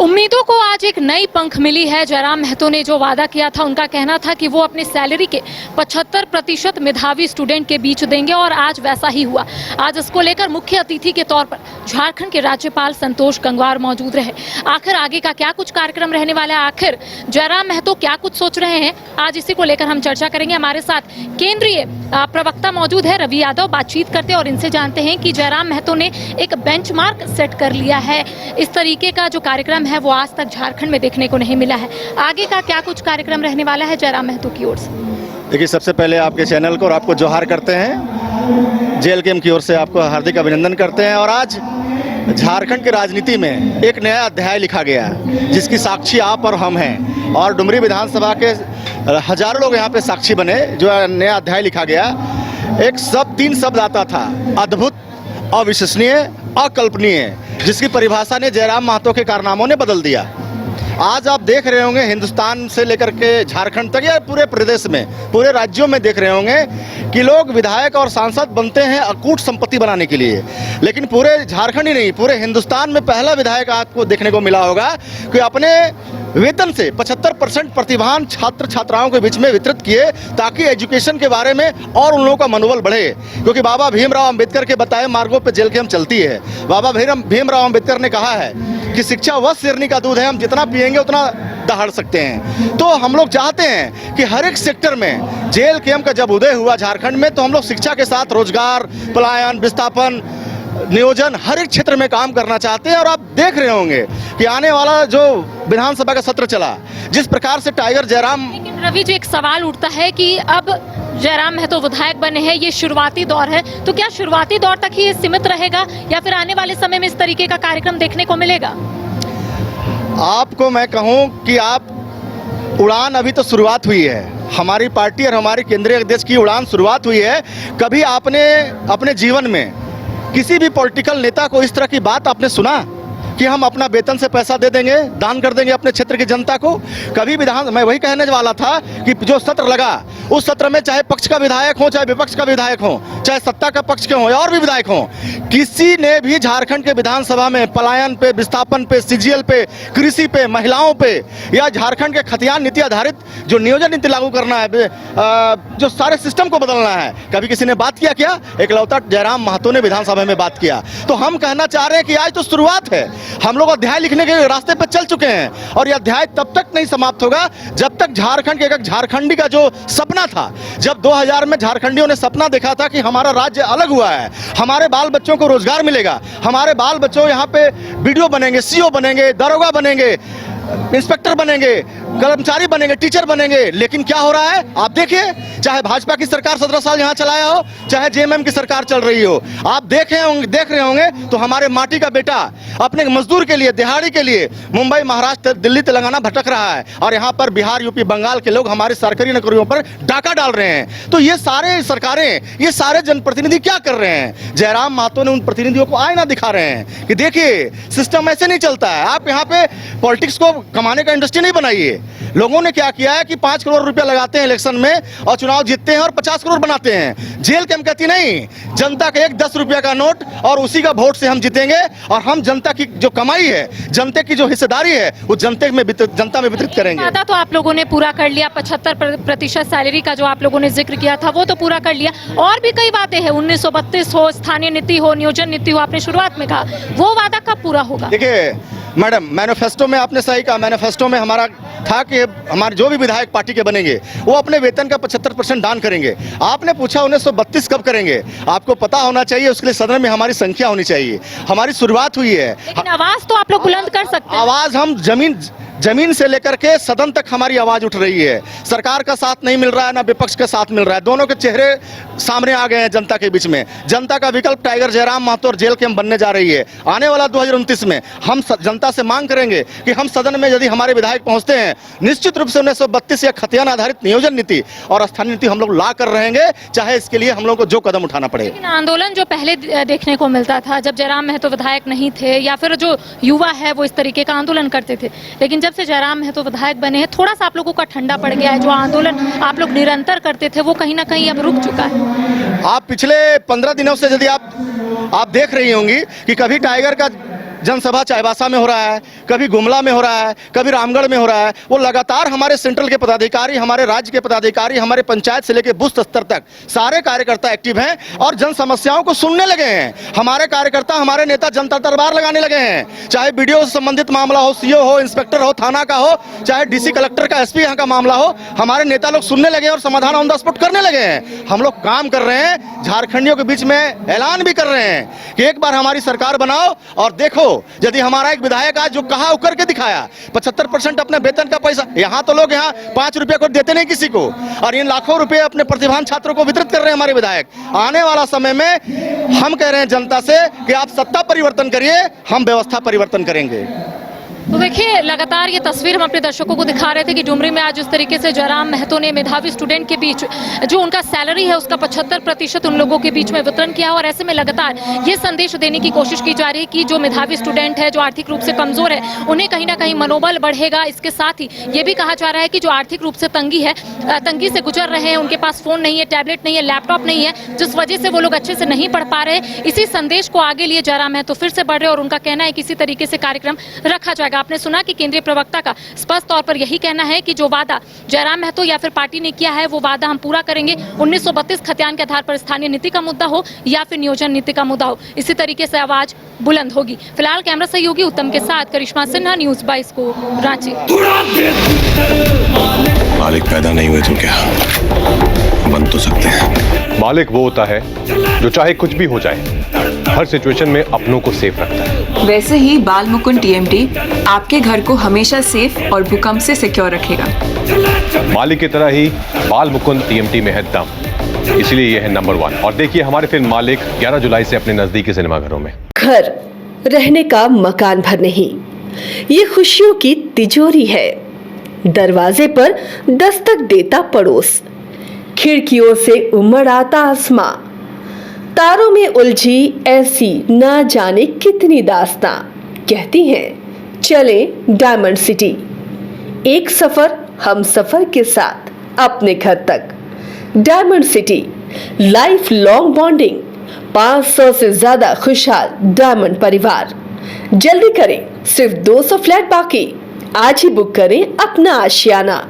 उम्मीदों को आज एक नई पंख मिली है। जयराम महतो ने जो वादा किया था, उनका कहना था कि वो अपनी सैलरी के 75% मेधावी स्टूडेंट के बीच देंगे और आज वैसा ही हुआ। आज इसको लेकर मुख्य अतिथि के तौर पर झारखंड के राज्यपाल संतोष गंगवार मौजूद रहे। आखिर आगे का क्या कुछ कार्यक्रम रहने वाला है, आखिर जयराम महतो क्या कुछ सोच रहे हैं, आज इसी को लेकर हम चर्चा करेंगे। हमारे साथ केंद्रीय प्रवक्ता मौजूद है रवि यादव, बातचीत करते हैं और इनसे जानते हैं कि जयराम महतो ने एक बेंचमार्क सेट कर लिया है। इस तरीके का जो कार्यक्रम है वो आज तक झारखंड में देखने को नहीं मिला है। आगे का क्या कुछ कार्यक्रम रहने वाला है जयराम महतो की ओर से? देखिए, सबसे पहले आपके चैनल को और आपको जोहार करते हैं। जेएलकेएम की ओर से आपको हार्दिक अभिनंदन करते हैं। और आज झारखंड की राजनीति में एक नया अध्याय लिखा गया है, जिसकी साक्षी आप और हम हैं। और डुमरी विधानसभा के हजारों लोग यहाँ पे साक्षी बने। जो नया अध्याय लिखा गया, एक तीन शब्द आता था: अद्भुत, अविश्वसनीय, अकल्पनीय, जिसकी परिभाषा ने जयराम महतो के कारनामों ने बदल दिया। आज आप देख रहे होंगे हिंदुस्तान से लेकर के झारखंड तक या पूरे प्रदेश में, पूरे राज्यों में देख रहे होंगे कि लोग विधायक और सांसद बनते हैं अकूट संपत्ति बनाने के लिए। लेकिन पूरे झारखंड ही नहीं, पूरे हिंदुस्तान में पहला विधायक आपको देखने को मिला होगा कि अपने वेतन से 75% प्रतिभावान छात्र छात्राओं के बीच में वितरित किए, ताकि एजुकेशन के बारे में और उन लोगों का मनोबल बढ़े। क्योंकि बाबा भीमराव अंबेडकर के बताए मार्गों पर जेएलकेएम चलती है। बाबा भीमराव अंबेडकर ने कहा है कि शिक्षा वह शेरनी का दूध है, हम जितना पिएंगे उतना दहाड़ सकते हैं। तो हम लोग चाहते हैं कि हर एक सेक्टर में जेएलकेएम का जब उदय हुआ झारखंड में, तो हम लोग शिक्षा के साथ रोजगार, पलायन, विस्थापन, नियोजन, हर एक क्षेत्र में काम करना चाहते हैं। और आप देख रहे होंगे कि आने वाला जो विधानसभा का सत्र चला, जिस प्रकार से टाइगर जयराम। लेकिन रवि जी, एक सवाल उठता है कि अब जयराम महतो विधायक बने हैं, ये शुरुआती दौर है, तो क्या शुरुआती दौर तक ही ये सीमित रहेगा या फिर आने वाले समय में इस तरीके का कार्यक्रम देखने को मिलेगा? आपको मैं कहूं कि आप उड़ान अभी तो शुरुआत हुई है। हमारी पार्टी और हमारे केंद्रीय अध्यक्ष की उड़ान शुरुआत हुई है। कभी आपने अपने जीवन में किसी भी पॉलिटिकल नेता को इस तरह की बात आपने सुना कि हम अपना वेतन से पैसा दे देंगे, दान कर देंगे अपने क्षेत्र की जनता को? कभी मैं वही कहने वाला था कि जो सत्र लगा, उस सत्र में चाहे पक्ष का विधायक हो, चाहे विपक्ष का विधायक हो, चाहे सत्ता का पक्ष के हो या और भी विधायक हो, किसी ने भी झारखंड के विधानसभा में पलायन पे, विस्थापन पे, सीजीएल पे, कृषि पे, महिलाओं पे या झारखंड के खतियान नीति आधारित जो नियोजन नीति लागू करना है, जो सारे सिस्टम को बदलना है, कभी किसी ने बात किया क्या? एकलौता जयराम महतो ने विधानसभा में बात किया। तो हम कहना चाह रहे हैं कि आज तो शुरुआत है। हम लोग अध्याय लिखने के रास्ते पर चल चुके हैं और यह अध्याय तब तक नहीं समाप्त होगा जब तक झारखंड के एक झारखंडी का जो सपना था, जब 2000 में झारखंडियों ने सपना देखा था कि हमारा राज्य अलग हुआ है, हमारे बाल बच्चों को रोजगार मिलेगा, हमारे बाल बच्चों यहाँ पे बीडीओ बनेंगे, सीओ बनेंगे, दरोगा बनेंगे, इंस्पेक्टर बनेंगे, कर्मचारी बनेंगे, टीचर बनेंगे। लेकिन क्या हो रहा है आप देखिए, चाहे भाजपा की सरकार 17 साल यहाँ चलाया हो, चाहे जेएमएम की सरकार चल रही हो, आप देख रहे होंगे तो हमारे माटी का बेटा अपने मजदूर के लिए, दिहाड़ी के लिए मुंबई, महाराष्ट्र, दिल्ली, तेलंगाना भटक रहा है। और यहाँ पर बिहार, यूपी, बंगाल के लोग हमारे सरकारी नौकरियों पर डाका डाल रहे हैं। तो ये सारे सरकारें, ये सारे जनप्रतिनिधि क्या कर रहे हैं? जयराम महतो ने उन प्रतिनिधियों को आईना दिखा रहे हैं कि देखिए, सिस्टम ऐसे नहीं चलता है। आप यहाँ पे पॉलिटिक्स को कमाने का इंडस्ट्री नहीं बनाइए। लोगों ने क्या किया है कि 5 करोड़ रुपया लगाते हैं इलेक्शन में और चुनाव जीतते हैं और 50 करोड़ बनाते हैं। जेएलकेएम कहती नहीं, जनता का 10 रुपया का नोट और उसी का वोट से हम जीतेंगे और हम जनता की जो कमाई है, जनता की जो हिस्सेदारी है, वो जनता में वितरित करेंगे। वादा तो आप लोगों ने पूरा कर लिया, 75% सैलरी का जो आप लोगों ने जिक्र किया था वो तो पूरा कर लिया। और भी कई बातें हैं, 1932 हो, स्थानीय नीति हो, नियोजन नीति हो, आपने शुरुआत में कहा, वो वादा कब पूरा होगा? देखिए मैडम, मैनिफेस्टो में आपने सही कहा। मैनिफेस्टो में हमारा था कि हमारे जो भी विधायक पार्टी के बनेंगे वो अपने वेतन का 75% दान करेंगे। आपने पूछा 1932 कब करेंगे? आपको पता होना चाहिए, उसके लिए सदन में हमारी संख्या होनी चाहिए। हमारी शुरुआत हुई है। लेकिन आवाज तो आप लोग बुलंद कर सकते हैं। आवाज हम जमीन से लेकर के सदन तक हमारी आवाज उठ रही है। सरकार का साथ नहीं मिल रहा है, ना विपक्ष का साथ मिल रहा है। दोनों के चेहरे सामने आ गए हैं जनता के बीच में। जनता का विकल्प टाइगर जयराम महतो और जेएलकेएम बनने जा रही है। आने वाला 2029 में हम जनता से मांग करेंगे कि हम सदन में यदि हमारे विधायक पहुंचते हैं, निश्चित रूप से 1932 या खतियान आधारित नियोजन नीति और स्थानीय नीति हम लोग ला कर रहेंगे, चाहे इसके लिए हम लोग को जो कदम उठाना पड़े। लेकिन आंदोलन जो पहले देखने को मिलता था, जब जयराम महतो विधायक नहीं थे या फिर जो युवा है वो इस तरीके का आंदोलन करते थे, लेकिन जब से जयराम महतो विधायक बने हैं, थोड़ा सा आप लोगों का ठंडा पड़ गया है। जो आंदोलन आप लोग निरंतर करते थे वो कहीं ना कहीं अब रुक चुका है। आप पिछले 15 दिनों से यदि आप देख रही होंगी कि कभी टाइगर का जनसभा चाईबासा में हो रहा है, कभी गुमला में हो रहा है, कभी रामगढ़ में हो रहा है। वो लगातार हमारे सेंट्रल के पदाधिकारी, हमारे राज्य के पदाधिकारी, हमारे पंचायत से लेकर बूथ स्तर तक सारे कार्यकर्ता एक्टिव हैं और जन समस्याओं को सुनने लगे हैं। हमारे कार्यकर्ता, हमारे नेता जनता दरबार लगाने लगे हैं। चाहे वीडियो से संबंधित मामला हो, सीओ हो, इंस्पेक्टर हो, थाना का हो, चाहे डीसी कलेक्टर का, एसपी यहाँ का मामला हो, हमारे नेता लोग सुनने लगे और समाधान ऑन द स्पॉट करने लगे हैं। हम लोग काम कर रहे हैं, झारखंडियों के बीच में ऐलान भी कर रहे हैं कि एक बार हमारी सरकार बनाओ और देखो, यदि हमारा एक विधायक आज जो कहा वो करके दिखाया, 75% अपने वेतन का पैसा, यहाँ तो लोग यहाँ 5 रुपये को देते नहीं किसी को, और इन लाखों रुपए अपने प्रतिभावान छात्रों को वितरित कर रहे हैं हमारे विधायक। आने वाला समय में हम कह रहे हैं जनता से कि आप सत्ता परिवर्तन करिए, हम व्यवस्था परिवर्तन करेंगे। तो देखिए, लगातार ये तस्वीर हम अपने दर्शकों को दिखा रहे थे कि डुमरी में आज इस तरीके से जयराम महतो ने मेधावी स्टूडेंट के बीच जो उनका सैलरी है उसका 75% उन लोगों के बीच में वितरण किया। और ऐसे में लगातार ये संदेश देने की कोशिश की जा रही है कि जो मेधावी स्टूडेंट है, जो आर्थिक रूप से कमजोर है, उन्हें कहीं ना कहीं मनोबल बढ़ेगा। इसके साथ ही ये भी कहा जा रहा है कि जो आर्थिक रूप से तंगी से गुजर रहे हैं, उनके पास फोन नहीं है, टैबलेट नहीं है, लैपटॉप नहीं है, जिस वजह से वो लोग अच्छे से नहीं पढ़ पा रहे, इसी संदेश को आगे लिए जयराम महतो फिर से बढ़ रहे और उनका कहना है कि इसी तरीके से कार्यक्रम रखा जाएगा। आपने सुना कि केंद्रीय प्रवक्ता का स्पष्ट तौर पर यही कहना है कि जो वादा जयराम महतो या फिर पार्टी ने किया है वो वादा हम पूरा करेंगे। 1932 खतियान के आधार पर स्थानीय नीति का मुद्दा हो या फिर नियोजन नीति का मुद्दा हो, इसी तरीके से आवाज बुलंद होगी। फिलहाल कैमरा सहयोगी उत्तम के साथ करिश्मा सिन्हा, न्यूज़ 22 को रांची। मालिक पैदा नहीं हुए तो क्या बन तो सकते हैं। मालिक वो होता है जो चाहे कुछ भी हो जाए हर सिचुएशन में अपनों को सेफ रखता है। वैसे ही बाल मुकुंद टीएमटी आपके घर को हमेशा सेफ और भूकंप से सिक्योर रखेगा। मालिक की तरह ही बाल मुकुंद टीएमटी में है दम, इसलिए ये है नंबर 1। और देखिए हमारे फिल्म मालिक 11 जुलाई से अपने नजदीकी सिनेमाघरों में। घर रहने का मकान भर नहीं, ये खुशियों की तिजोरी है। दरवाजे पर दस्तक देता पड़ोस, खिड़कियों से उमड़ आता आसमां, तारों में उलझी ऐसी ना जाने कितनी दास्तां। कहती हैं चले डायमंड सिटी, एक सफर हम सफर के साथ अपने घर तक। Diamond city, life long bonding, 500 से ज्यादा खुशहाल डायमंड परिवार। जल्दी करें, सिर्फ 200 फ्लैट बाकी। आज ही बुक करें अपना आशियाना।